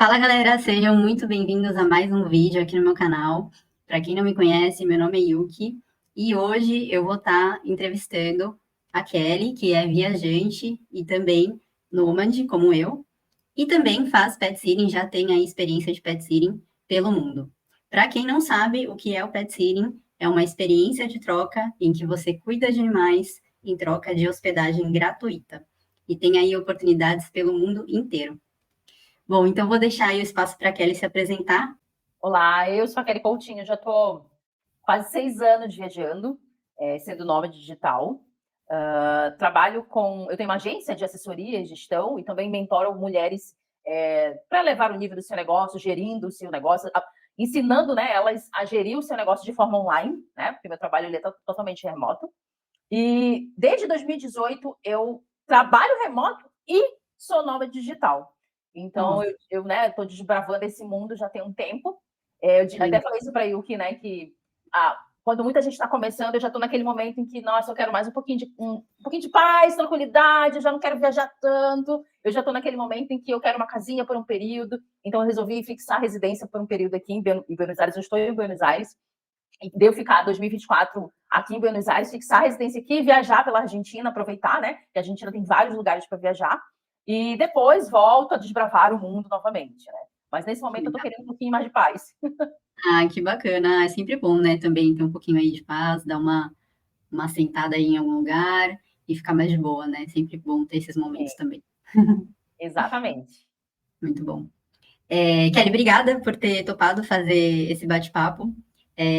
Fala galera, sejam muito bem-vindos a mais um vídeo aqui no meu canal. Para quem não me conhece, meu nome é Yuki e hoje eu vou estar entrevistando a Kelly, que é viajante e também nômade, como eu, e também faz pet sitting, já tem a experiência de pet sitting pelo mundo. Para quem não sabe o que é o pet sitting, é uma experiência de troca em que você cuida de animais em troca de hospedagem gratuita. E tem aí oportunidades pelo mundo inteiro. Bom, então vou deixar aí o espaço para a Kelly se apresentar. Olá, eu sou a Kelly Coutinho, já estou quase 6 anos viajando, sendo nômade digital. Trabalho eu tenho uma agência de assessoria e gestão e também mentoro mulheres para levar o nível do seu negócio, gerindo o seu negócio, ensinando, né, elas a gerir o seu negócio de forma online, né, porque meu trabalho ele é totalmente remoto. E desde 2018 eu trabalho remoto e sou nômade digital. Então Nossa, eu né, estou desbravando esse mundo já tem um tempo. que Até legal. falei isso para a Yuki, né, que quando muita gente está começando, eu já estou naquele momento em que, nossa, eu quero mais um pouquinho de paz, tranquilidade, eu já não quero viajar tanto, eu já estou naquele momento em que eu quero uma casinha por um período, então eu resolvi fixar a residência por um período aqui em Buenos Aires, eu estou em Buenos Aires, e deu ficar 2024 aqui em Buenos Aires, fixar a residência aqui, viajar pela Argentina, aproveitar, né, que a Argentina tem vários lugares para viajar, e depois volto a desbravar o mundo novamente, né. Mas nesse momento eu estou querendo um pouquinho mais de paz. Ah, que bacana. Ah, é sempre bom, né, também ter um pouquinho aí de paz, dar uma sentada aí em algum lugar e ficar mais de boa, né? Sempre bom ter esses momentos É, também. exatamente. Muito bom. Kelly, obrigada por ter topado fazer esse bate-papo.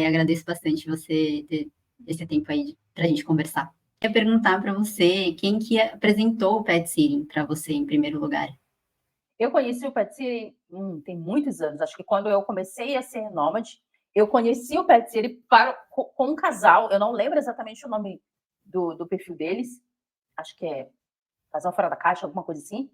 Agradeço bastante você ter esse tempo aí para a gente conversar. Queria perguntar para você quem que apresentou o Pet Sitting para você em primeiro lugar. Eu conheci o Pet City tem muitos anos. Acho que quando eu comecei a ser nômade, eu conheci o Pet City com um casal. Eu não lembro exatamente o nome do perfil deles. Acho que é Casal Fora da Caixa, alguma coisa assim.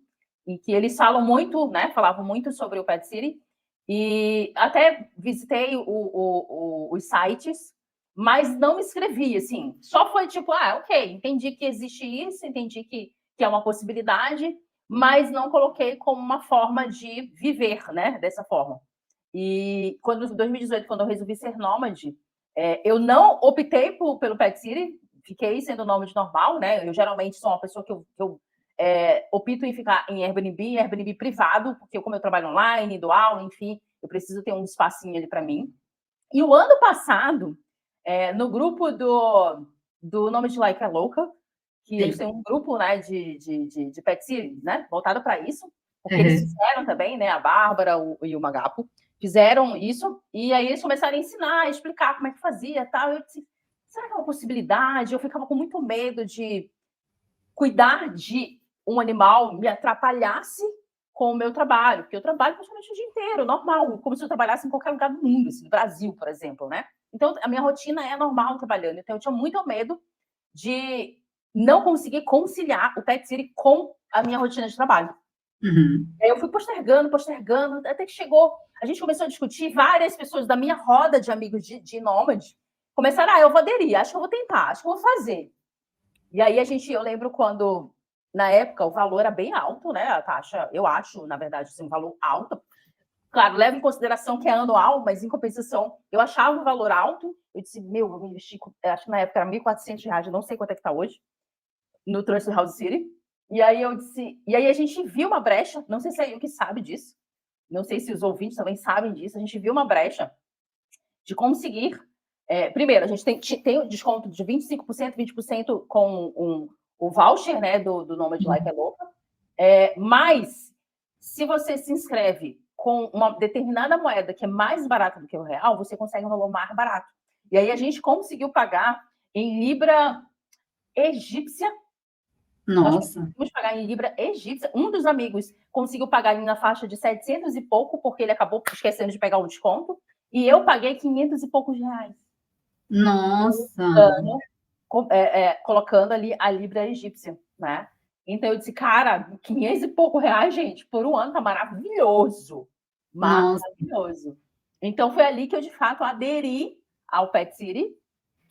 E que eles falam muito, né? Falavam muito sobre o Pet City. E até visitei os sites, mas não me inscrevi, assim. Só foi tipo, ok, entendi que existe isso, entendi que é uma possibilidade, mas não coloquei como uma forma de viver, né? Dessa forma. E quando em 2018, quando eu resolvi ser nômade, eu não optei pelo Pet City, fiquei sendo nômade normal, né? Eu geralmente sou uma pessoa que eu opto em ficar em Airbnb privado, porque como eu trabalho online, dou aula, enfim, eu preciso ter um espacinho ali para mim. E o ano passado, no grupo do Nome de Like a Local, que eles Sim. têm um grupo, né, de pet sitting, né, voltado para isso, porque eles Uhum. fizeram também, né, a Bárbara e o Magapo, fizeram isso, e aí eles começaram a ensinar, a explicar como é que fazia, tal. Eu disse, será que é uma possibilidade? Eu ficava com muito medo de cuidar de um animal me atrapalhasse com o meu trabalho, porque eu trabalho praticamente o dia inteiro, normal, como se eu trabalhasse em qualquer lugar do mundo, assim, no Brasil, por exemplo, né? Então, a minha rotina é normal trabalhando. Então, eu tinha muito medo de não conseguir conciliar o pet sitting com a minha rotina de trabalho. Uhum. Aí eu fui postergando, postergando, até que chegou. A gente começou a discutir, várias pessoas da minha roda de amigos de nômade começaram, eu vou aderir, acho que eu vou tentar, acho que eu vou fazer. E aí eu lembro quando, na época, o valor era bem alto, né? A taxa, eu acho, na verdade, assim, um valor alto. Claro, leva em consideração que é anual, mas em compensação, eu achava o valor alto. Eu disse, eu vou investir, acho que na época era R$ 1.400, eu não sei quanto é que está hoje, no Trust House City. E aí a gente viu uma brecha, não sei se é eu que sabe disso, não sei se os ouvintes também sabem disso, a gente viu uma brecha de conseguir. Primeiro, a gente tem o desconto de 25%, 20% com o voucher, né, do Nomad Like a Local. Mas, se você se inscreve com uma determinada moeda que é mais barata do que o real, você consegue um valor mais barato. E aí a gente conseguiu pagar em libra egípcia. Nós Nossa, conseguimos pagar em libra egípcia. Um dos amigos conseguiu pagar na faixa de 700 e pouco, porque ele acabou esquecendo de pegar o desconto. E eu paguei 500 e poucos reais. nossa, Colocando ali a libra egípcia, né? Então eu disse, cara, 500 e pouco reais, gente, por um ano tá maravilhoso. nossa. Maravilhoso. Então foi ali que eu, de fato, aderi ao Pet City.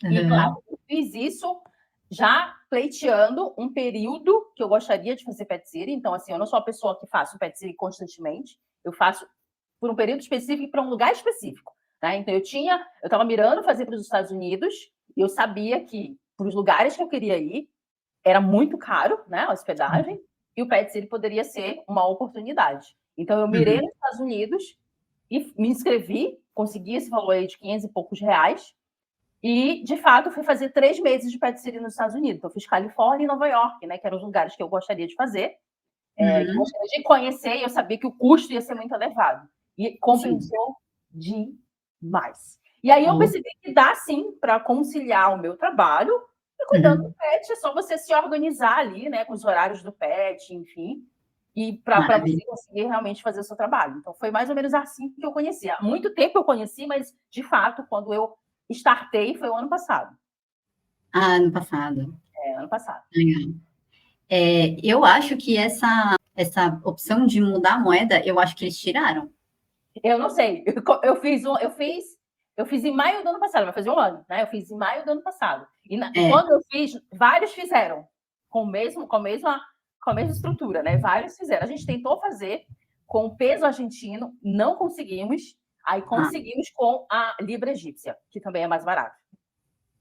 E, claro, Uhum. eu fiz isso já pleiteando um período que eu gostaria de fazer Pet City. Então, assim, eu não sou a pessoa que faço Pet City constantemente. eu faço por um período específico e para um lugar específico. Né? Então, eu estava mirando fazer para os Estados Unidos, e eu sabia que para os lugares que eu queria ir, era muito caro, né, a hospedagem, e o Pet City poderia ser uma oportunidade. Então, eu mirei nos Estados Unidos e me inscrevi, consegui esse valor aí de 500 e poucos reais, e, de fato, fui fazer 3 meses de Pet City nos Estados Unidos. Então, eu fiz Califórnia e Nova York, né, que eram os lugares que eu gostaria de fazer, que eu gostaria de conhecer, e eu sabia que o custo ia ser muito elevado. E compensou demais. E aí eu percebi que dá, sim, para conciliar o meu trabalho e cuidando do pet, é só você se organizar ali, né, com os horários do pet, enfim, e para você conseguir realmente fazer o seu trabalho. Então, foi mais ou menos assim que eu conheci. Há muito tempo eu conheci, mas, de fato, quando eu startei, foi o ano passado. Ah, ano passado. Ano passado. Legal. Eu acho que essa opção de mudar a moeda, eu acho que eles tiraram. Eu não sei. Eu fiz em maio do ano passado, vai fazer um ano, né? Eu fiz em maio do ano passado. E quando eu fiz, vários fizeram com a mesma estrutura, né? Vários fizeram. A gente tentou fazer com o peso argentino, não conseguimos. Aí conseguimos com a libra egípcia, que também é mais barato.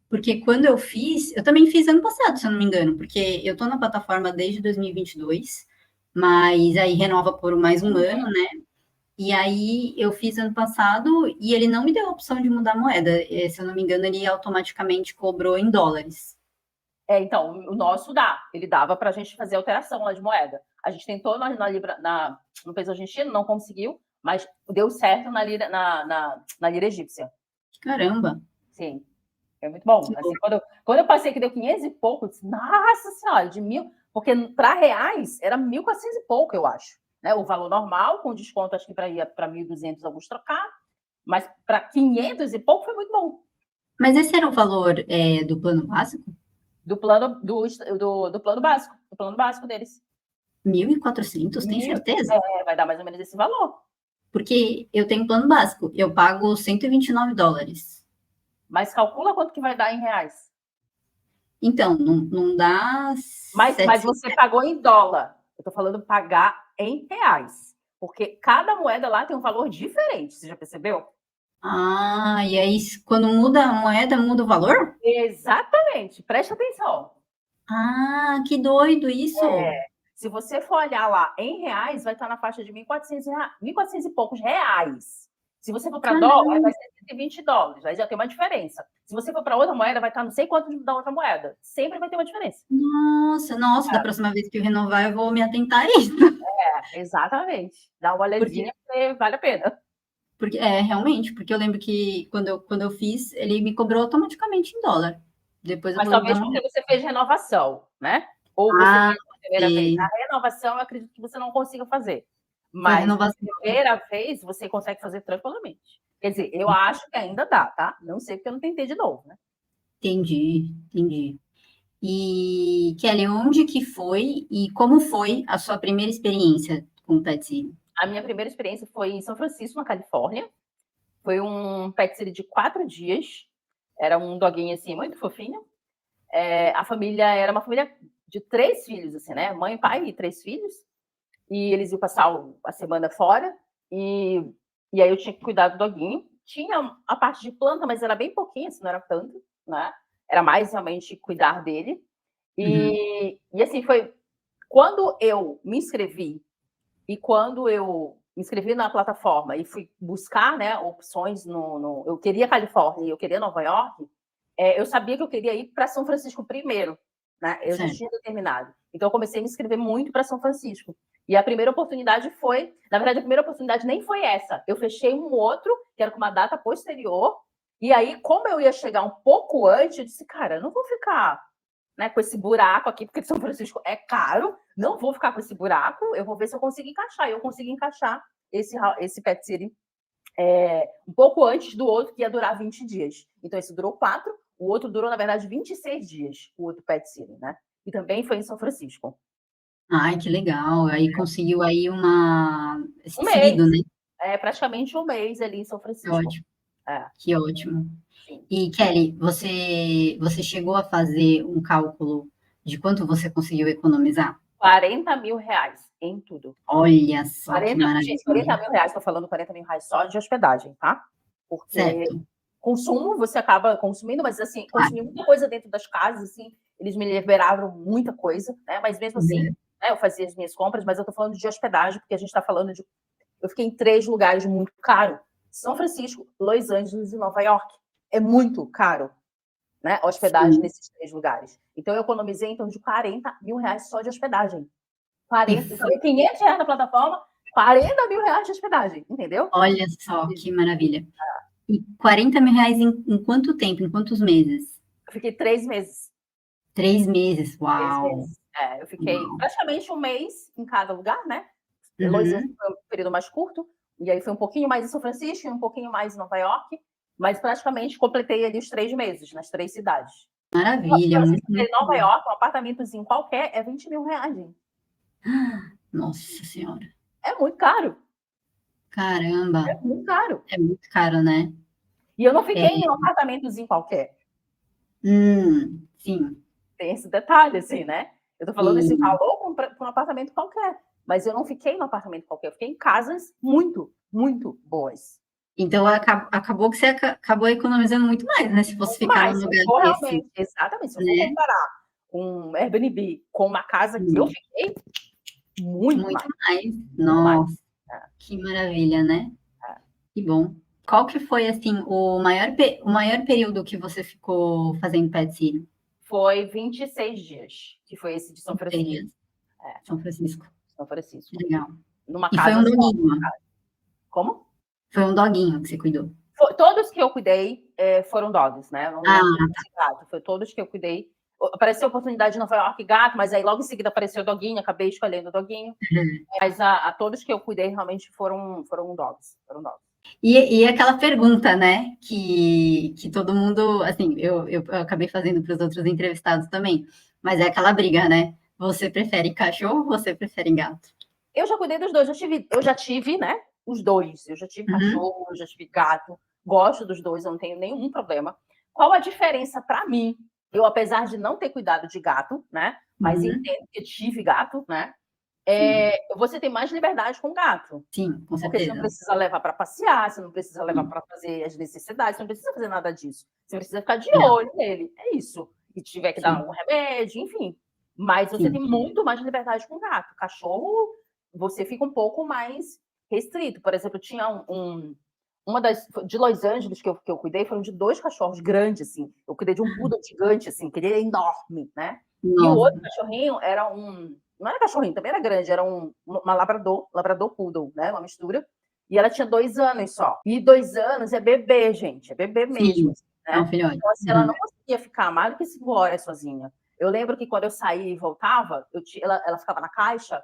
Porque quando eu também fiz ano passado, se eu não me engano, porque eu tô na plataforma desde 2022, mas aí renova por mais um ano, né? E aí eu fiz ano passado e ele não me deu a opção de mudar a moeda. Se eu não me engano, ele automaticamente cobrou em dólares. Então, o nosso ele dava para a gente fazer alteração lá de moeda. A gente tentou no peso argentino, não conseguiu, mas deu certo na lira egípcia. Caramba! Sim, é muito bom. Assim, quando eu passei que deu 500 e pouco, eu disse, nossa senhora, de 1.000, porque para reais era 1.400 e pouco, eu acho. Né? O valor normal, com desconto, acho que ia para 1.200 alguns trocados, mas para 500 e pouco foi muito bom. Mas esse era o valor do plano básico? Do plano básico, do plano básico deles. 1.400, tem certeza? Vai dar mais ou menos esse valor. Porque eu tenho plano básico, eu pago 129 dólares. Mas calcula quanto que vai dar em reais. Então, não dá... Mas você pagou em dólar. Eu estou falando pagar em reais. Porque cada moeda lá tem um valor diferente, você já percebeu? Ah, e aí quando muda a moeda, muda o valor? Exatamente, preste atenção. Ah, que doido isso! Se você for olhar lá em reais, vai estar na faixa de 1.400 e poucos reais. Se você for para dólar, vai ser 120 dólares, aí já tem uma diferença. Se você for para outra moeda, vai estar não sei quanto da outra moeda. Sempre vai ter uma diferença. Nossa, da próxima vez que eu renovar, eu vou me atentar a isso. Exatamente. Dá uma olhadinha, porque vale a pena. Porque, realmente, porque eu lembro que quando eu fiz, ele me cobrou automaticamente em dólar. Depois Mas talvez porque você fez renovação, né? Ou você fez a primeira vez. A renovação, eu acredito que você não consiga fazer. Mas a primeira vez, você consegue fazer tranquilamente. Quer dizer, eu acho que ainda dá, tá? Não sei porque eu não tentei de novo, né? Entendi. E, Kelly, onde que foi e como foi a sua primeira experiência com o Pet City? A minha primeira experiência foi em São Francisco, na Califórnia. Foi um Pet City de 4 dias. Era um doguinho, assim, muito fofinho. A família era uma família de 3 filhos, assim, né? Mãe, pai e 3 filhos. E eles iam passar a semana fora. E aí eu tinha que cuidar do doguinho. Tinha a parte de planta, mas era bem pouquinho, assim, não era tanto, né? Era mais realmente cuidar dele. E assim, foi quando eu me inscrevi e quando eu me inscrevi na plataforma e fui buscar, né, opções eu queria Califórnia e eu queria Nova York, eu sabia que eu queria ir para São Francisco primeiro, né? Eu já tinha determinado. Então eu comecei a me inscrever muito para São Francisco. E a primeira oportunidade foi, na verdade, a primeira oportunidade nem foi essa. Eu fechei um outro, que era com uma data posterior. E aí, como eu ia chegar um pouco antes, eu disse, cara, eu não vou ficar, né, com esse buraco aqui, porque São Francisco é caro, não vou ficar com esse buraco, eu vou ver se eu consigo encaixar. E eu consegui encaixar esse Pet City um pouco antes do outro, que ia durar 20 dias. Então, esse durou 4, o outro durou, na verdade, 26 dias, o outro Pet City, né? E também foi em São Francisco. Ai, que legal. Aí conseguiu aí um seguido, mês, né? Praticamente um mês ali em São Francisco. Ótimo. Que ótimo. Sim. E, Kelly, você chegou a fazer um cálculo de quanto você conseguiu economizar? 40 mil reais em tudo. Olha só que 40, gente, 40 maravilha. mil reais, tô falando 40 mil reais só de hospedagem, tá? Porque Certo, consumo, você acaba consumindo, mas assim, claro. consumi muita coisa dentro das casas, assim, eles me liberaram muita coisa, né? Mas mesmo assim, Uhum. né, eu fazia as minhas compras, mas eu tô falando de hospedagem, porque a gente tá falando de. Eu fiquei em 3 lugares muito caro: São Francisco, Los Angeles e Nova York. É muito caro, né? Hospedagem Sim. nesses 3 lugares. Então, eu economizei em torno de 40 mil reais só de hospedagem. E 40, eu falei 500 reais na plataforma, 40 mil reais de hospedagem, entendeu? olha só que maravilha. E 40 mil reais em quanto tempo? Em quantos meses? Eu fiquei 3 meses. 3 meses. 3 Uau! meses. É, eu fiquei Uau! praticamente um mês em cada lugar, né? Los Angeles Uhum. foi um período mais curto, e aí foi um pouquinho mais em São Francisco e um pouquinho mais em Nova York, mas praticamente completei ali os 3 meses, nas 3 cidades. Maravilha, Pra vocês muito, terem muito Nova bom. York, um apartamentozinho qualquer é 20 mil reais, gente. Nossa senhora. É muito caro, Caramba, é muito caro. é muito caro, né? E eu não É, fiquei em um apartamentozinho qualquer. sim, Tem esse detalhe, assim, né? Eu tô falando esse sim. valor para um apartamento qualquer, mas eu não fiquei no apartamento qualquer, eu fiquei em casas muito, muito boas. Então acabou que você acabou economizando muito mais, né? Se fosse Muito ficar num mais. Se eu lugar for desse, realmente, exatamente, se eu for né? comparar um Airbnb com uma casa que eu Sim, fiquei, muito muito mais, mais. muito mais. Nossa, É, que maravilha, né? é. Que bom. Qual que foi, assim, o maior período que você ficou fazendo pet sitting? Foi 26 dias, que foi esse de São 26 Francisco. dias. É, São Francisco. São Francisco. Legal. Numa E foi casa um só. doguinho? Como? Foi um doguinho que você cuidou? Todos que eu cuidei foram dogs, né? Ah, Não trouxe gato, foi todos que eu cuidei. Apareceu a oportunidade de Nova York gato, mas aí logo em seguida apareceu o doguinho, acabei escolhendo o doguinho. Mas a todos que eu cuidei realmente foram dogs. Foram dogs. e aquela pergunta, né, que todo mundo, assim, eu acabei fazendo para os outros entrevistados também, mas é aquela briga, né? Você prefere cachorro ou você prefere gato? Eu já cuidei dos dois, eu já tive, né? Os dois. Eu já tive Uhum, cachorro, eu já tive gato. Gosto dos dois, eu não tenho nenhum problema. Qual a diferença para mim? Eu, apesar de não ter cuidado de gato, né? Mas uhum, entendo que tive gato, né? sim, Você tem mais liberdade com o gato. sim, com Porque você não certeza. precisa levar para passear, você não precisa levar Sim, para fazer as necessidades, você não precisa fazer nada disso. Você precisa ficar de não, olho nele. É isso. E tiver que dar sim, algum remédio, enfim. Mas você tem sim. muito mais liberdade com o gato. Cachorro, você fica um pouco mais restrito. Por exemplo, tinha uma das. De Los Angeles que eu cuidei, foram de 2 cachorros grandes, assim. Eu cuidei de um poodle gigante, assim, que ele é enorme, né? E o Nossa, outro cachorrinho era um. Não era cachorrinho, também era grande, era uma labrador poodle, né? Uma mistura. E ela tinha 2 anos só. E 2 anos é bebê, gente, é bebê mesmo, sim, assim, é um né? filhote. Então, assim, ela Uhum. não conseguia ficar mais do que 5 horas sozinha. Eu lembro que quando eu saía e voltava, ela ficava na caixa,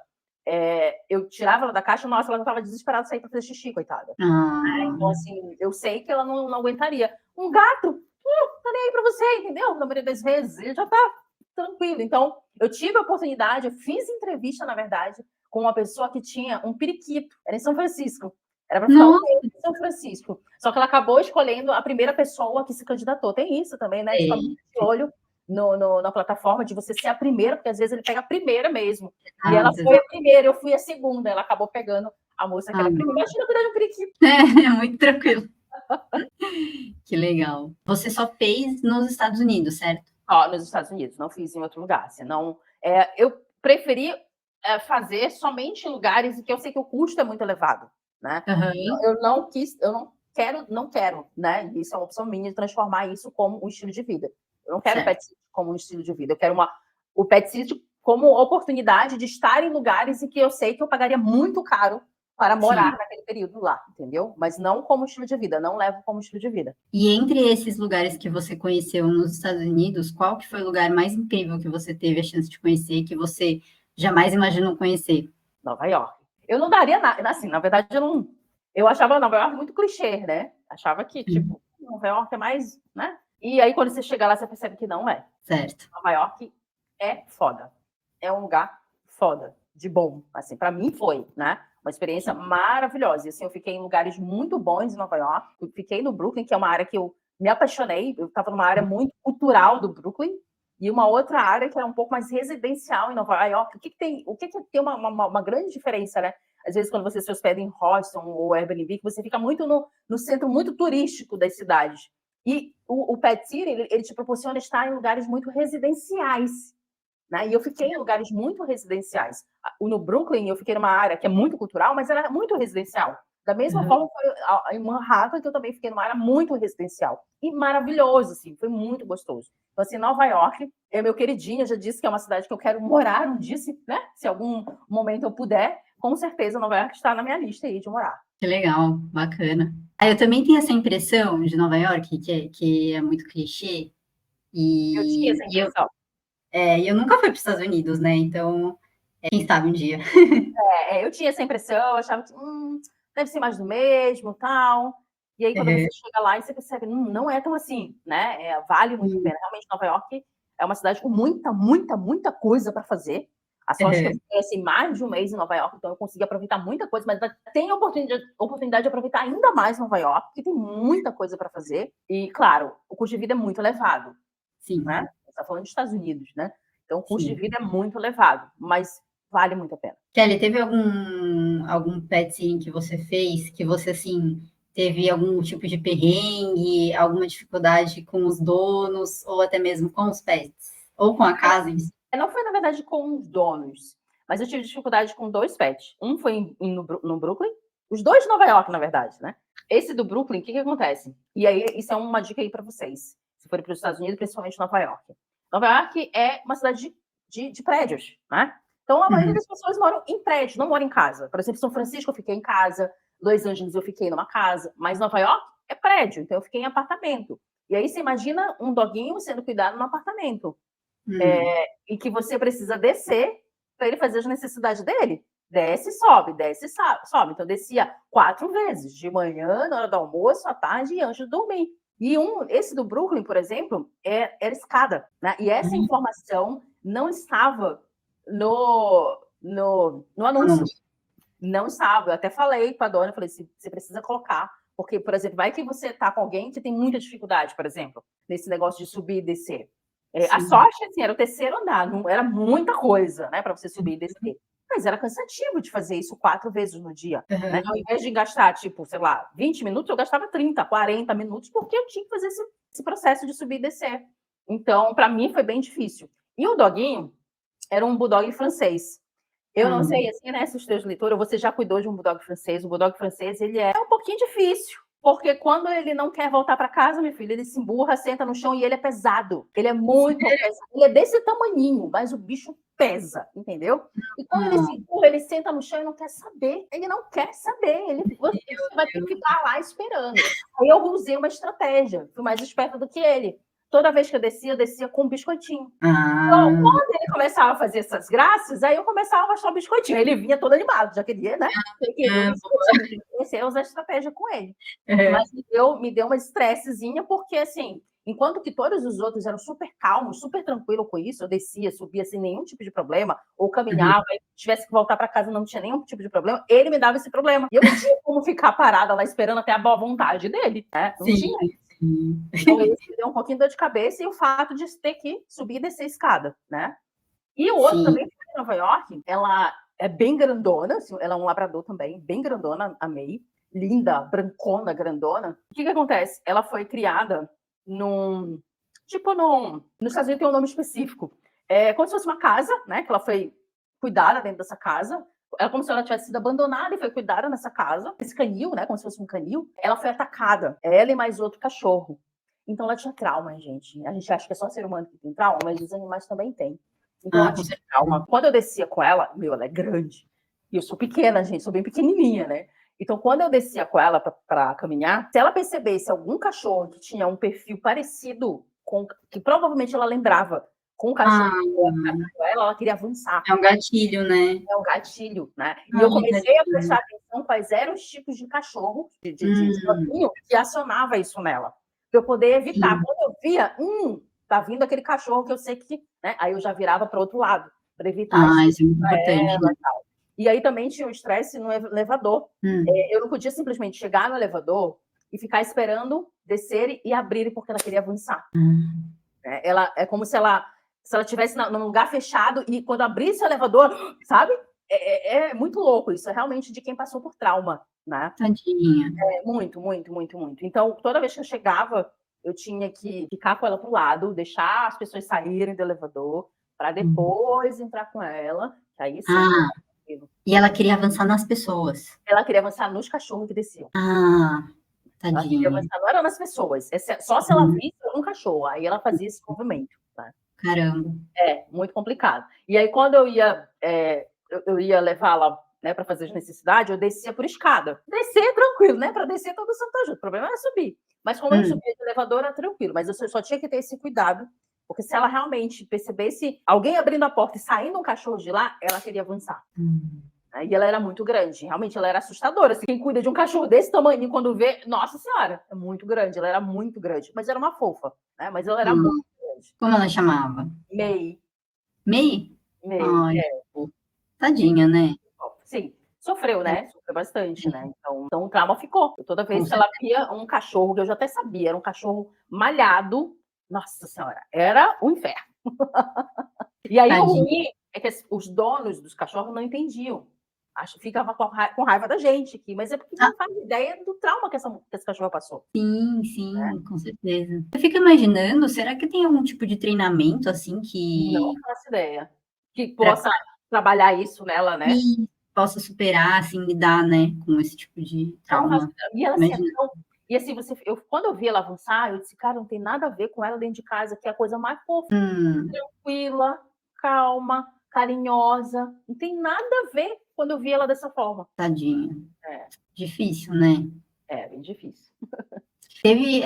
eu tirava ela da caixa, nossa, ela estava desesperada de sair para fazer xixi, coitada. Ah, Então, assim, eu sei que ela não aguentaria. Um gato, tá nem aí para você, entendeu? Na maioria das vezes, ele já tá tranquilo. Então, eu tive a oportunidade, eu fiz entrevista, na verdade, com uma pessoa que tinha um periquito, era em São Francisco. Era para ficar um nossa, mês em São Francisco. Só que ela acabou escolhendo a primeira pessoa que se candidatou. Tem isso também, né? De ficar muito sei. de olho na plataforma, de você ser a primeira, porque às vezes ele pega a primeira mesmo. E ela Exato, foi a exato. primeira, eu fui a segunda. Ela acabou pegando a moça que Ah, era a primeira. Imagina cuidar de um periquito. é muito tranquilo. Que legal. Você só fez nos Estados Unidos, certo? Ó, nos Estados Unidos, não fiz em outro lugar. Senão, eu preferi fazer somente em lugares em que eu sei que o custo é muito elevado, né? Aham, Eu não quis, eu não quero, né? Isso é uma opção minha de transformar isso como um estilo de vida. Eu não quero o certo. pet sit como um estilo de vida. Eu quero o pet sit como oportunidade de estar em lugares em que eu sei que eu pagaria muito caro para morar Sim. naquele período lá, entendeu? Mas não como estilo de vida, não levo como estilo de vida. E entre esses lugares que você conheceu nos Estados Unidos, qual que foi o lugar mais incrível que você teve a chance de conhecer, que você jamais imaginou conhecer? Nova York. Eu não daria nada, assim, na verdade eu não. Eu achava Nova York muito clichê, né? Achava que, Uhum. tipo, Nova York é mais, né? E aí quando você chega lá, você percebe que não é. Certo. Nova York é foda. É um lugar foda, de bom. Assim, para mim foi, né? Uma experiência maravilhosa. E assim, eu fiquei em lugares muito bons em Nova York. Eu fiquei no Brooklyn, que é uma área que eu me apaixonei. Eu estava numa área muito cultural do Brooklyn. e uma outra área que era um pouco mais residencial em Nova York. O que tem uma grande diferença, né? Às vezes, quando você se hospeda em hostel ou Airbnb, que você fica muito no centro muito turístico das cidades. E o Pet City, ele te proporciona estar em lugares muito residenciais, né? E eu fiquei em lugares muito residenciais. No Brooklyn, eu fiquei numa área que é muito cultural, mas era muito residencial. Da mesma forma, foi em Manhattan, que eu também fiquei numa área muito residencial. E maravilhoso, assim, foi muito gostoso. Então, assim, Nova York é meu queridinho, eu já disse que é uma cidade que eu quero morar um dia, né? Se algum momento eu puder, com certeza Nova York está na minha lista aí de morar. Que legal, bacana. Eu também tenho essa impressão de Nova York, que é muito clichê, Eu tinha e, essa e eu, impressão. eu nunca fui para os Estados Unidos, né? Então, quem sabe um dia. Eu tinha essa impressão, eu achava que deve ser mais do mesmo, tal. E aí, quando você chega lá e você percebe, não é tão assim, né? Vale muito a pena. Realmente, Nova York é uma cidade com muita, muita, muita coisa para fazer. A sorte que eu fiquei assim, mais de um mês em Nova York, então eu consegui aproveitar muita coisa, mas tem a oportunidade de aproveitar ainda mais Nova York, porque tem muita coisa para fazer. E, claro, o custo de vida é muito elevado, né? Sim, Você está falando dos Estados Unidos, né? Então, o custo de sim. vida é muito elevado, mas vale muito a pena. Kelly, teve algum pet sitting que você fez que você, assim, teve algum tipo de perrengue, alguma dificuldade com os donos, ou até mesmo com os pets? Ou com a casa em si? Não foi, na verdade, com os donos, mas eu tive dificuldade com 2 pets. Um foi no Brooklyn, os 2 de Nova York, na verdade, né? Esse do Brooklyn, o que acontece? E aí, isso é uma dica aí para vocês, se forem para os Estados Unidos, principalmente Nova York. Nova York é uma cidade de prédios, né? Então, a maioria Uhum. das pessoas moram em prédios, não moram em casa. Por exemplo, São Francisco eu fiquei em casa, Los Angeles eu fiquei numa casa, mas Nova York é prédio, então eu fiquei em apartamento. E aí você imagina um doguinho sendo cuidado num apartamento. E que você precisa descer para ele fazer as necessidades dele. Desce, sobe, desce, sobe. Então, descia 4 vezes, de manhã, na hora do almoço, à tarde e antes de dormir. E esse do Brooklyn, por exemplo, era escada. Né? E essa informação não estava no anúncio. Anúncio. Não estava. Eu até falei para a dona, eu falei, você precisa colocar. Porque, por exemplo, vai que você está com alguém que tem muita dificuldade, por exemplo, nesse negócio de subir e descer. A Sim. sorte, assim, era o terceiro andar, não era muita coisa, né, para você subir e descer. Mas era cansativo de fazer isso 4 vezes no dia, né? Ao Uhum. invés de gastar, tipo, sei lá, 20 minutos, eu gastava 30, 40 minutos, porque eu tinha que fazer esse processo de subir e descer. Então, para mim, foi bem difícil. E o doguinho era um bulldog francês. Eu não sei, assim, né, se os teus leitores, você já cuidou de um bulldog francês. O bulldog francês, ele é um pouquinho difícil, porque quando ele não quer voltar para casa, meu filho, ele se emburra, senta no chão e ele é pesado. Ele é muito pesado. Ele é desse tamaninho, mas o bicho pesa, entendeu? E quando ele se empurra, ele senta no chão e não quer saber. Ele não quer saber. Você vai ter que ficar lá esperando. Aí eu usei uma estratégia. Fui mais esperta do que ele. Toda vez que eu descia com um biscoitinho. Então, Ah, quando ele começava a fazer essas graças, aí eu começava a mostrar o biscoitinho. Ele vinha todo animado, já queria, né? Ele queria o biscoitinho. Comecei a usar a estratégia com ele. Mas me deu uma estressezinha, porque, assim, enquanto que todos os outros eram super calmos, super tranquilos com isso, eu descia, subia sem nenhum tipo de problema, ou caminhava, e tivesse que voltar para casa não tinha nenhum tipo de problema, ele me dava esse problema. E eu não tinha como ficar parada lá esperando até a boa vontade dele, né? Não sim, tinha. sim. Então, esse me deu um pouquinho de dor de cabeça e o fato de ter que subir e descer a escada, né? E o outro Sim. também foi em Nova York. Ela é bem grandona, assim, ela é um labrador também, bem grandona, amei. Linda, brancona, grandona. O que acontece? Ela foi criada num. Tipo, nos Estados Unidos tem um nome específico. É como se fosse uma casa, né? Que ela foi cuidada dentro dessa casa. É como se ela tivesse sido abandonada e foi cuidada nessa casa. Esse canil, né? Como se fosse um canil. Ela foi atacada. Ela e mais outro cachorro. Então ela tinha trauma, gente. A gente acha que é só ser humano que tem trauma, mas os animais também têm. Então ela Com tinha certeza. trauma. Quando eu descia com ela, ela é grande. E eu sou pequena, gente, sou bem pequenininha, né? Então, quando eu descia com ela para caminhar, se ela percebesse algum cachorro que tinha um perfil parecido com que provavelmente ela lembrava com o cachorro Ah, que atacou ela queria avançar. é um gatilho, né? É um gatilho, né? E eu Ai, comecei a prestar tadinho. atenção quais eram os tipos de cachorro, de doguinho, que acionava isso nela. Para eu poder evitar. Sim. Quando eu via, tá vindo aquele cachorro que eu sei que. Né? Aí eu já virava para o outro lado, para evitar isso Isso é muito para importante, ela né? e tal. E aí também tinha o estresse no elevador. Eu não podia simplesmente chegar no elevador e ficar esperando descer e abrir porque ela queria avançar. Ela é como se ela se ela estivesse num lugar fechado e quando abrisse o elevador, sabe? É muito louco isso, é realmente de quem passou por trauma, né? Tadinha. Muito, muito, muito, muito. Então, toda vez que eu chegava, eu tinha que ficar com ela pro lado, deixar as pessoas saírem do elevador, para depois entrar com ela, que aí sim. E ela queria avançar nas pessoas. Ela queria avançar nos cachorros que desciam. Ela queria Tadinha. avançar, não era nas pessoas, só se ela visse um cachorro, aí ela fazia esse movimento. Né? Caramba. Muito complicado. E aí, quando eu ia levá-la, né, para fazer as necessidades, eu descia por escada. Descer tranquilo, né? Para descer todo o santo junto. O problema era subir. Mas como eu subia de elevador, era tranquilo. Mas eu só tinha que ter esse cuidado, porque se ela realmente percebesse alguém abrindo a porta e saindo um cachorro de lá, ela queria avançar. E ela era muito grande, realmente ela era assustadora. Assim, quem cuida de um cachorro desse tamanho, quando vê, nossa senhora, é muito grande, ela era muito grande. Mas era uma fofa, né? Mas ela era muito grande. Como ela chamava? May. May? Ai, tadinha, né? Sim, sofreu, né? Sofreu bastante, né? Então o trauma ficou. Toda vez que ela via um cachorro, que eu já até sabia, era um cachorro malhado, nossa senhora, era um inferno. E aí o ruim é que os donos dos cachorros não entendiam. Ficava com raiva da gente aqui, mas é porque não faz ideia do trauma que esse cachorro passou. Sim, com certeza. Eu fico imaginando, será que tem algum tipo de treinamento assim que. Não faço ideia. Que possa trabalhar isso nela, né? E possa superar, assim, lidar, né, com esse tipo de trauma. E ela assim, e assim, quando eu vi ela avançar, eu disse, cara, não tem nada a ver com ela dentro de casa, que é a coisa mais fofa, tranquila, calma, carinhosa. Não tem nada a ver quando eu vi ela dessa forma. Tadinha. Difícil, né? Bem difícil. Teve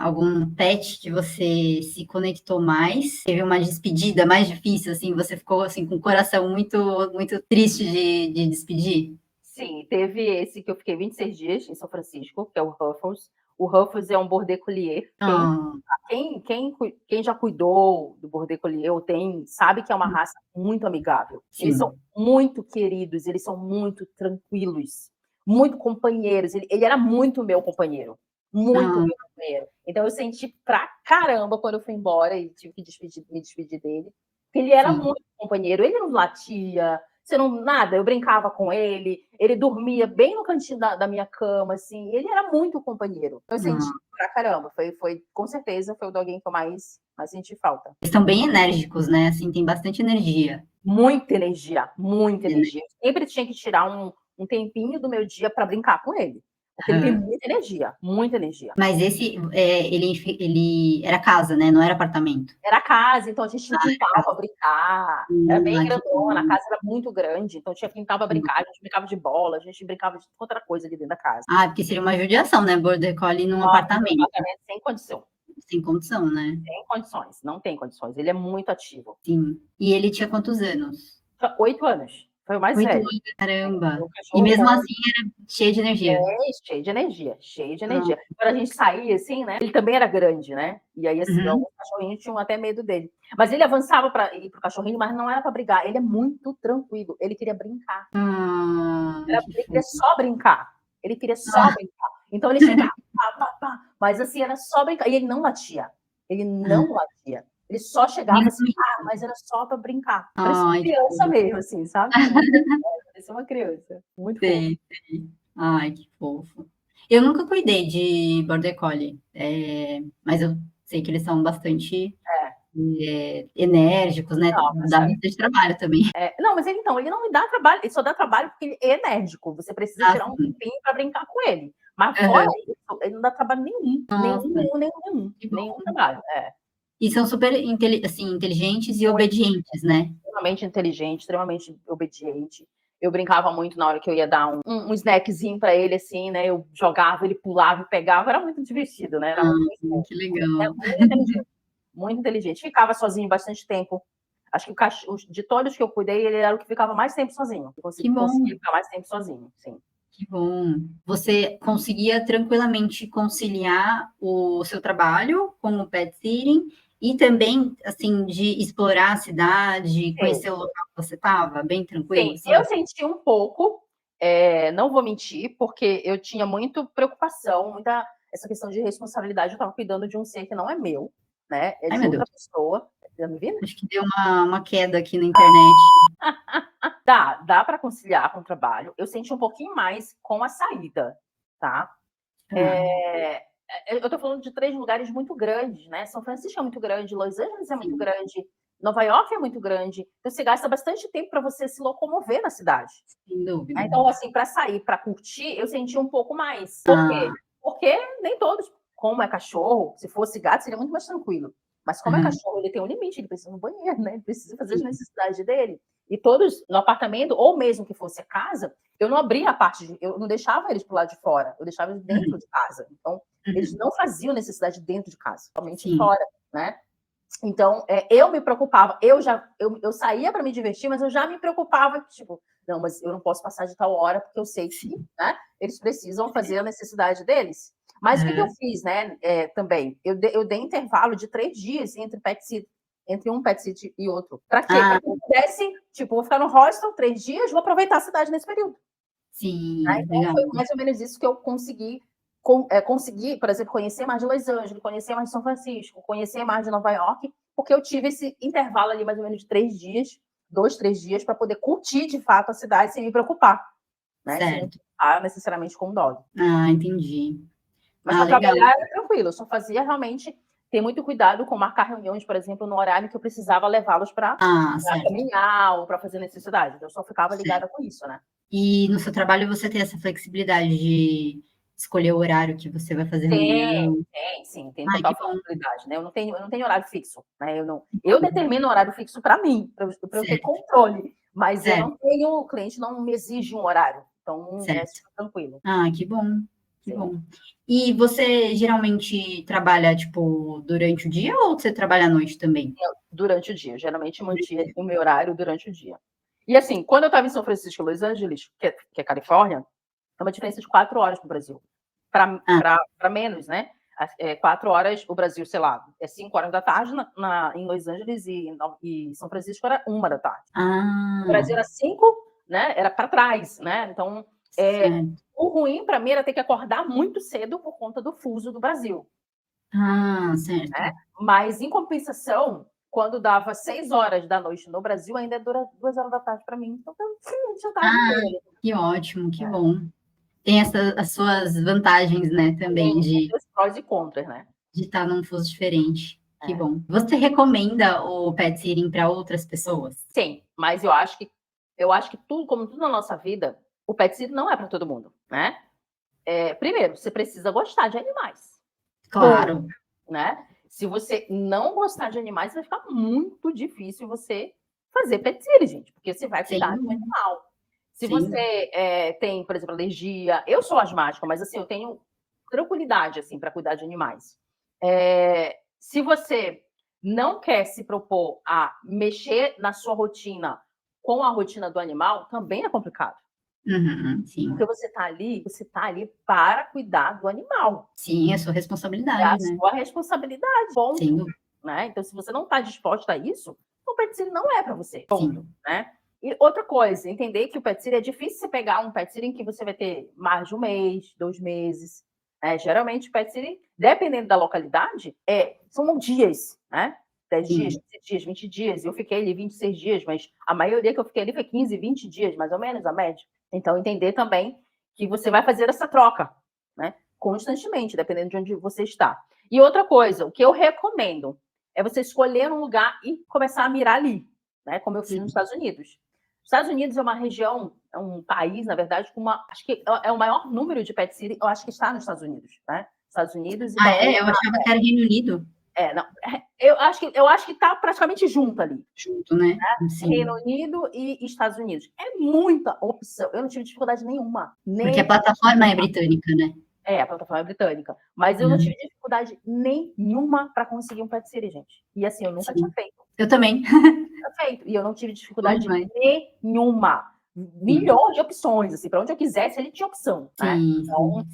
algum pet que você se conectou mais? Teve uma despedida mais difícil, assim? Você ficou assim, com o coração muito, muito triste de despedir? Sim, teve esse que eu fiquei 26 dias em São Francisco, que é o Ruffles. O Ruffles é um Border Collier. Quem já cuidou do Border Collier ou sabe que é uma raça muito amigável. Sim. Eles são muito queridos, eles são muito tranquilos, muito companheiros. Ele era muito meu companheiro. Muito meu companheiro. Então eu senti pra caramba quando eu fui embora e tive que me despedir dele. Porque ele era muito companheiro, ele não latia, nada, eu brincava com ele dormia bem no cantinho da minha cama, assim, ele era muito companheiro. Eu senti pra caramba, foi com certeza foi o de alguém que eu mais senti falta. Eles são bem enérgicos, né? Assim, tem bastante energia. Muita energia, muita energia. Eu sempre tinha que tirar um tempinho do meu dia para brincar com ele. Porque ele tem muita energia, muita energia. Mas esse, ele era casa, né? Não era apartamento. Era casa, então a gente tinha quintal para brincar. Era bem grandona, a casa era muito grande, então tinha quintal para brincar. A gente brincava de bola, a gente brincava de outra coisa ali dentro da casa. Porque seria uma judiação, né? Border Collie num apartamento. Num apartamento sem condição. Sem condição, né? Sem condições, não tem condições. Ele é muito ativo. Sim. E ele tinha quantos anos? 8 anos. Foi o mais 8 velho. anos, caramba. E mesmo assim era cheio de energia. Cheio de energia, cheio de energia. Quando a gente saía, assim, né? Ele também era grande, né? E aí, assim, alguns cachorrinhos tinham até medo dele. Mas ele avançava para ir pro cachorrinho, mas não era para brigar. Ele é muito tranquilo. Ele queria brincar. Ele queria só brincar. Ele queria só brincar. Então ele chegava, mas assim, era só brincar. E ele não latia. Ele não latia. Ele só chegava assim, mas era só para brincar. Parecia uma criança mesmo, assim, sabe? Parecia uma criança. Muito fofo. Ai, que fofo. Eu nunca cuidei de Border Collie, mas eu sei que eles são bastante enérgicos, né? Dá bastante trabalho também. Não, mas ele não me dá trabalho, ele só dá trabalho porque ele é enérgico. Você precisa tirar um tempinho para brincar com ele. Mas fora isso, ele não dá trabalho nenhum. Nenhum trabalho. E são super assim, inteligentes e obedientes, né? Extremamente inteligente, extremamente obediente. Eu brincava muito na hora que eu ia dar um snackzinho para ele, assim, né? Eu jogava, ele pulava e pegava. Era muito divertido, né? Era que legal. Muito inteligente. Muito inteligente. Ficava sozinho bastante tempo. Acho que de todos que eu cuidei, ele era o que ficava mais tempo sozinho. Eu conseguia ficar mais tempo sozinho, sim. Que bom. Você conseguia tranquilamente conciliar o seu trabalho com o pet sitting e também, assim, de explorar a cidade, conhecer o local que você estava, bem tranquilo? Sim, eu senti um pouco, não vou mentir, porque eu tinha muita preocupação, essa questão de responsabilidade. Eu estava cuidando de um ser que não é meu, né? É de outra pessoa. Tá me ouvindo? Acho que deu uma queda aqui na internet. Dá para conciliar com o trabalho. Eu senti um pouquinho mais com a saída, tá? Eu tô falando de 3 lugares muito grandes, né? São Francisco é muito grande, Los Angeles é muito grande, Nova York é muito grande. Então, você gasta bastante tempo para você se locomover na cidade. Sem dúvida. Então, assim, para sair, para curtir, eu senti um pouco mais. Por quê? Porque nem todos, como é cachorro, se fosse gato, seria muito mais tranquilo. Mas como é cachorro, ele tem um limite, ele precisa ir no banheiro, né? Ele precisa fazer as necessidades dele. E todos no apartamento, ou mesmo que fosse a casa, eu não abria a parte, eu não deixava eles pro lado de fora, eu deixava eles dentro de casa. Então, eles não faziam necessidade dentro de casa, somente fora, né? Então, eu me preocupava, eu saía para me divertir, mas eu já me preocupava, tipo, não, mas eu não posso passar de tal hora, porque eu sei que, né, eles precisam fazer a necessidade deles. Mas o que eu fiz, né, também? Eu dei intervalo de 3 dias entre um pet sit e outro. Para quê? Para que eu pudesse, tipo, vou ficar no hostel 3 dias, vou aproveitar a cidade nesse período. Sim, né? Então, legal. foi mais ou menos isso que eu consegui, por exemplo, conhecer mais de Los Angeles, conhecer mais de São Francisco, conhecer mais de Nova York, porque eu tive esse intervalo ali mais ou menos de 3 dias, 2, 3 dias, para poder curtir de fato a cidade sem me preocupar, né? Sem me preocupar necessariamente com o dog. Entendi. Mas para trabalhar era tranquilo, eu só fazia realmente ter muito cuidado com marcar reuniões, por exemplo, no horário que eu precisava levá-los para caminhar ou para fazer necessidade. Então, eu só ficava ligada com isso, né? E no seu trabalho você tem essa flexibilidade de escolher o horário que você vai fazer reunião? Tem total flexibilidade, né? Eu não tenho horário fixo, né? Eu determino o horário fixo para mim, para eu ter controle, mas eu não tenho, o cliente não me exige um horário, então é super tranquilo. Que bom, que bom. E você geralmente trabalha, tipo, durante o dia ou você trabalha à noite também? Durante o dia, geralmente mantinha o meu horário durante o dia. E assim, quando eu estava em São Francisco, Los Angeles, que é Califórnia, é uma diferença de 4 horas para o Brasil. Para menos, né? 4 horas, o Brasil, sei lá, 5 horas da tarde em Los Angeles e São Francisco era 1 da tarde. O Brasil era 5, né? Era para trás, né? Então, o ruim para mim era ter que acordar muito cedo por conta do fuso do Brasil. Certo. Né? Mas, em compensação, quando dava 6 horas da noite no Brasil, ainda dura 2 horas da tarde para mim. Então, já tarde inteira. Que ótimo, que bom. Tem as suas vantagens, né, também, Tem os prós e contras, né? De estar num fuso diferente. Que bom. Você recomenda o pet sitting para outras pessoas? Sim, mas eu acho que tudo, como tudo na nossa vida, o pet sitting não é para todo mundo, né? Primeiro, você precisa gostar de animais. Claro. Né? Se você não gostar de animais, vai ficar muito difícil você fazer pet sitting, gente, porque você vai cuidar do animal. Se você tem, por exemplo, alergia, eu sou asmática, mas assim, eu tenho tranquilidade assim para cuidar de animais. Se você não quer se propor a mexer na sua rotina com a rotina do animal, também é complicado. Sim. Porque você está ali para cuidar do animal. Sim, é sua responsabilidade, né? Sua responsabilidade, ponto. Sim. Né? Então, se você não está disposta a isso, o pet sitting não é para você, ponto. Né? E outra coisa, entender que o pet sitting é difícil você pegar um pet sitting que você vai ter mais de 1 mês, 2 meses. Geralmente, o pet sitting, dependendo da localidade, são dias, né? 10 dias, 15 dias, 20 dias. Eu fiquei ali 26 dias, mas a maioria que eu fiquei ali foi 15, 20 dias, mais ou menos, a média. Então, entender também que você vai fazer essa troca, né? Constantemente, dependendo de onde você está. E outra coisa, o que eu recomendo é você escolher um lugar e começar a mirar ali, né? Como eu fiz nos Estados Unidos. Os Estados Unidos é uma região, é um país, na verdade, com acho que é o maior número de pet sitting, eu acho que está nos Estados Unidos, né? Estados Unidos e Eu achava que era Reino Unido. Não. Eu acho que está praticamente junto ali. Junto, né? Reino Unido e Estados Unidos. É muita opção. Eu não tive dificuldade nenhuma. Porque a plataforma é britânica, né? A plataforma é britânica. Mas eu não tive dificuldade nenhuma para conseguir um pet sitting, gente. E assim, eu nunca tinha feito. Eu também. E eu não tive dificuldade nenhuma. Milhões de opções, assim, para onde eu quisesse, ele tinha opção. Né? Então,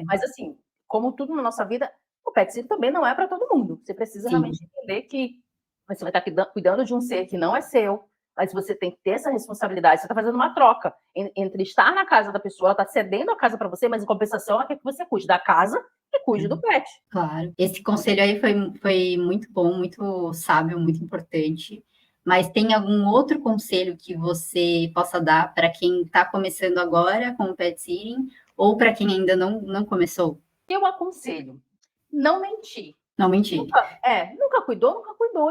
mas assim, como tudo na nossa vida, o pet sitting também não é para todo mundo. Você precisa realmente entender que você vai estar cuidando de um ser que não é seu, Mas você tem que ter essa responsabilidade. Você está fazendo uma troca entre estar na casa da pessoa, ela está cedendo a casa para você, mas em compensação ela quer que você cuide da casa e cuide do pet. Claro. Esse conselho aí foi muito bom, muito sábio, muito importante. Mas tem algum outro conselho que você possa dar para quem está começando agora com o pet sitting ou para quem ainda não começou? Eu aconselho não mentir. Não mentir. Nunca cuidou,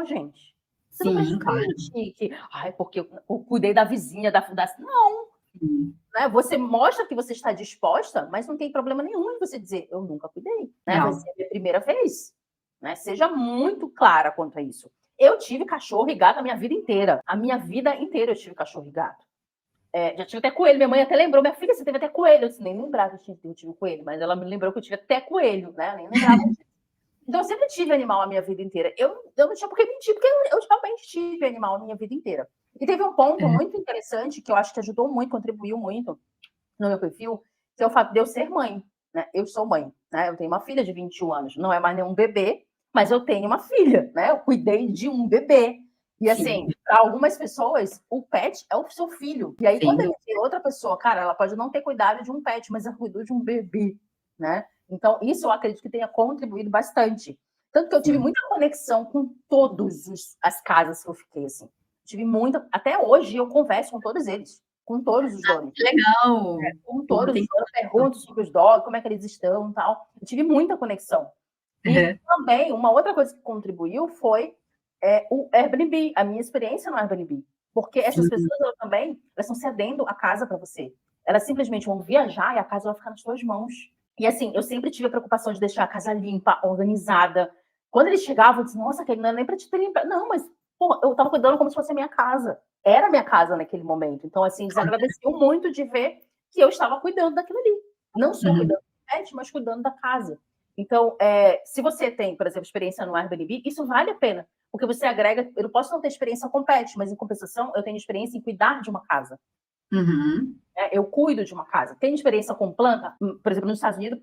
gente. Você não Sim, precisa claro. mentir que, porque eu cuidei da vizinha, da fundação. Não. Né? Você mostra que você está disposta, mas não tem problema nenhum em você dizer, eu nunca cuidei. Né? Vai ser a minha primeira vez. Né? Seja muito clara quanto a isso. Eu tive cachorro e gato a minha vida inteira. A minha vida inteira eu tive cachorro e gato. Já tive até coelho. Minha mãe até lembrou. Minha filha, você teve até coelho. Eu disse, nem lembrava que eu tive coelho, mas ela me lembrou que eu tive até coelho. Né? Eu nem lembrava disso. Então, eu sempre tive animal a minha vida inteira. Eu não tinha por que mentir, porque eu realmente tive animal a minha vida inteira. E teve um ponto muito interessante que eu acho que ajudou muito, contribuiu muito no meu perfil, que é o fato de eu ser mãe. Né? Eu sou mãe. Né? Eu tenho uma filha de 21 anos. Não é mais nenhum bebê, mas eu tenho uma filha. Né? Eu cuidei de um bebê. E assim, para algumas pessoas, o pet é o seu filho. E aí, quando ele vê outra pessoa, cara, ela pode não ter cuidado de um pet, mas ela cuidou de um bebê. Né? Então, isso eu acredito que tenha contribuído bastante. Tanto que eu tive muita conexão com todas as casas que eu fiquei, assim. Tive muita... Até hoje eu converso com todos eles. Com todos os donos. Que legal! Com todos os donos, pergunto sobre os donos, como é que eles estão e tal. Eu tive muita conexão. E também, uma outra coisa que contribuiu foi o Airbnb, a minha experiência no Airbnb. Porque essas pessoas elas também estão cedendo a casa para você. Elas simplesmente vão viajar e a casa vai ficar nas suas mãos. E assim, eu sempre tive a preocupação de deixar a casa limpa, organizada. Quando eles chegavam, eu disse, nossa, que não é nem para te ter limpa. Não, mas porra, eu estava cuidando como se fosse a minha casa. Era a minha casa naquele momento. Então, assim, eles agradeciam muito de ver que eu estava cuidando daquilo ali. Não só cuidando do pet, mas cuidando da casa. Então, se você tem, por exemplo, experiência no Airbnb, isso vale a pena. Porque você agrega... Eu posso não ter experiência com pet, mas em compensação, eu tenho experiência em cuidar de uma casa. Eu cuido de uma casa. Tem experiência com planta? Por exemplo, nos Estados Unidos,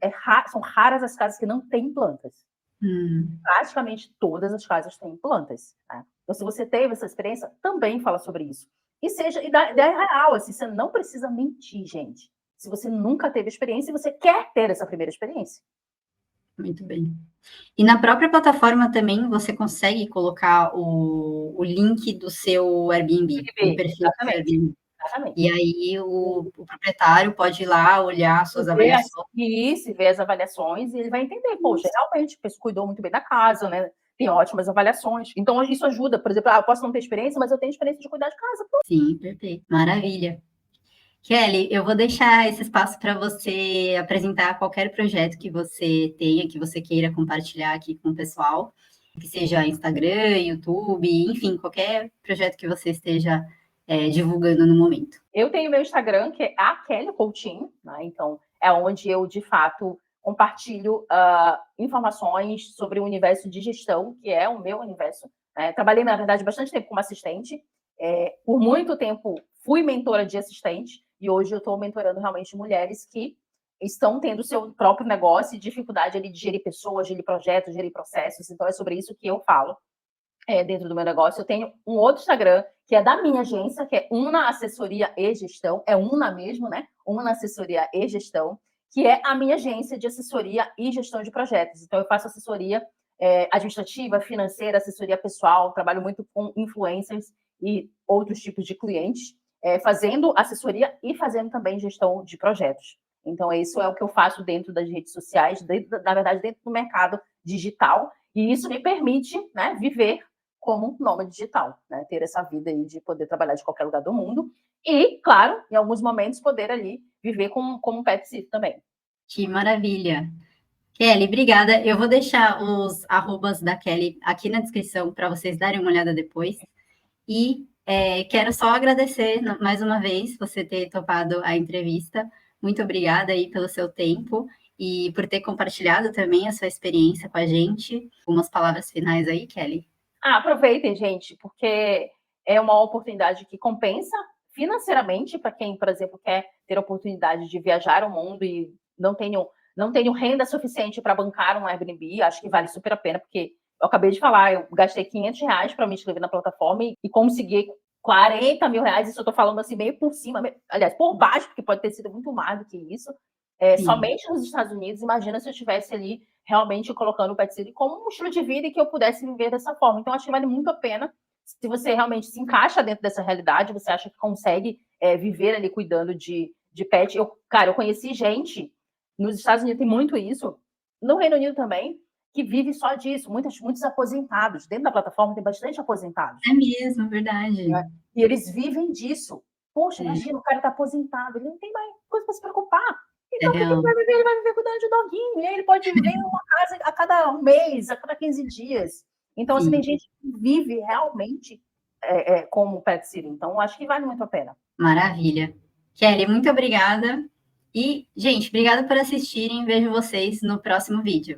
são raras as casas que não têm plantas. Praticamente todas as casas têm plantas. Né? Então, se você teve essa experiência, também fala sobre isso. E da ideia real, assim, você não precisa mentir, gente. Se você nunca teve experiência e você quer ter essa primeira experiência. Muito bem. E na própria plataforma também você consegue colocar o link do seu Airbnb, do perfil do seu Airbnb. Exatamente. E aí o proprietário pode ir lá olhar suas avaliações. Isso, ver as avaliações, e ele vai entender, poxa, realmente, a pessoa cuidou muito bem da casa, né? Tem ótimas avaliações. Então, isso ajuda. Por exemplo, eu posso não ter experiência, mas eu tenho experiência de cuidar de casa. Sim, perfeito. Maravilha. Kelly, eu vou deixar esse espaço para você apresentar qualquer projeto que você tenha, que você queira compartilhar aqui com o pessoal, que seja Instagram, YouTube, enfim, qualquer projeto que você esteja divulgando no momento. Eu tenho meu Instagram, que é a Kelly Coutinho, né? Então, é onde eu, de fato, compartilho informações sobre o universo de gestão, que é o meu universo. Trabalhei, na verdade, bastante tempo como assistente. Por muito tempo, fui mentora de assistente. E hoje eu estou mentorando realmente mulheres que estão tendo seu próprio negócio e dificuldade ali de gerir pessoas, gerir projetos, gerir processos. Então, é sobre isso que eu falo dentro do meu negócio. Eu tenho um outro Instagram, que é da minha agência, que é Una Assessoria e Gestão. É Una mesmo, né? Una Assessoria e Gestão, que é a minha agência de assessoria e gestão de projetos. Então, eu faço assessoria administrativa, financeira, assessoria pessoal, trabalho muito com influencers e outros tipos de clientes, fazendo assessoria e fazendo também gestão de projetos. Então, isso é o que eu faço dentro das redes sociais, na verdade, dentro do mercado digital, e isso me permite, né, viver como nômade digital, né, ter essa vida aí de poder trabalhar de qualquer lugar do mundo e, claro, em alguns momentos, poder ali viver como um pet sitter também. Que maravilha! Kelly, obrigada. Eu vou deixar os arrobas da Kelly aqui na descrição para vocês darem uma olhada depois. E quero só agradecer mais uma vez você ter topado a entrevista. Muito obrigada aí pelo seu tempo e por ter compartilhado também a sua experiência com a gente. Umas palavras finais aí, Kelly. Aproveitem, gente, porque é uma oportunidade que compensa financeiramente para quem, por exemplo, quer ter a oportunidade de viajar ao mundo e não tenho renda suficiente para bancar um Airbnb. Acho que vale super a pena, porque eu acabei de falar, eu gastei R$500 para me inscrever na plataforma e consegui 40 mil reais, isso eu tô falando assim, meio por cima, aliás, por baixo, porque pode ter sido muito mais do que isso, somente nos Estados Unidos. Imagina se eu estivesse ali realmente colocando o pet sitting como um estilo de vida e que eu pudesse viver dessa forma. Então, acho que vale muito a pena. Se você realmente se encaixa dentro dessa realidade, você acha que consegue viver ali cuidando de pet. Cara, eu conheci gente, nos Estados Unidos tem muito isso, no Reino Unido também, que vive só disso. Muitos aposentados. Dentro da plataforma tem bastante aposentados. É mesmo, verdade. Né? E eles vivem disso. Poxa, imagina, o cara está aposentado, ele não tem mais coisa para se preocupar. Então, o que ele vai viver? Ele vai viver cuidando de doguinho. E aí ele pode viver em uma casa a cada um mês, a cada 15 dias. Então, assim, tem gente que vive realmente como pet sitting. Então, acho que vale muito a pena. Maravilha. Kelly, muito obrigada. E, gente, obrigada por assistirem. Vejo vocês no próximo vídeo.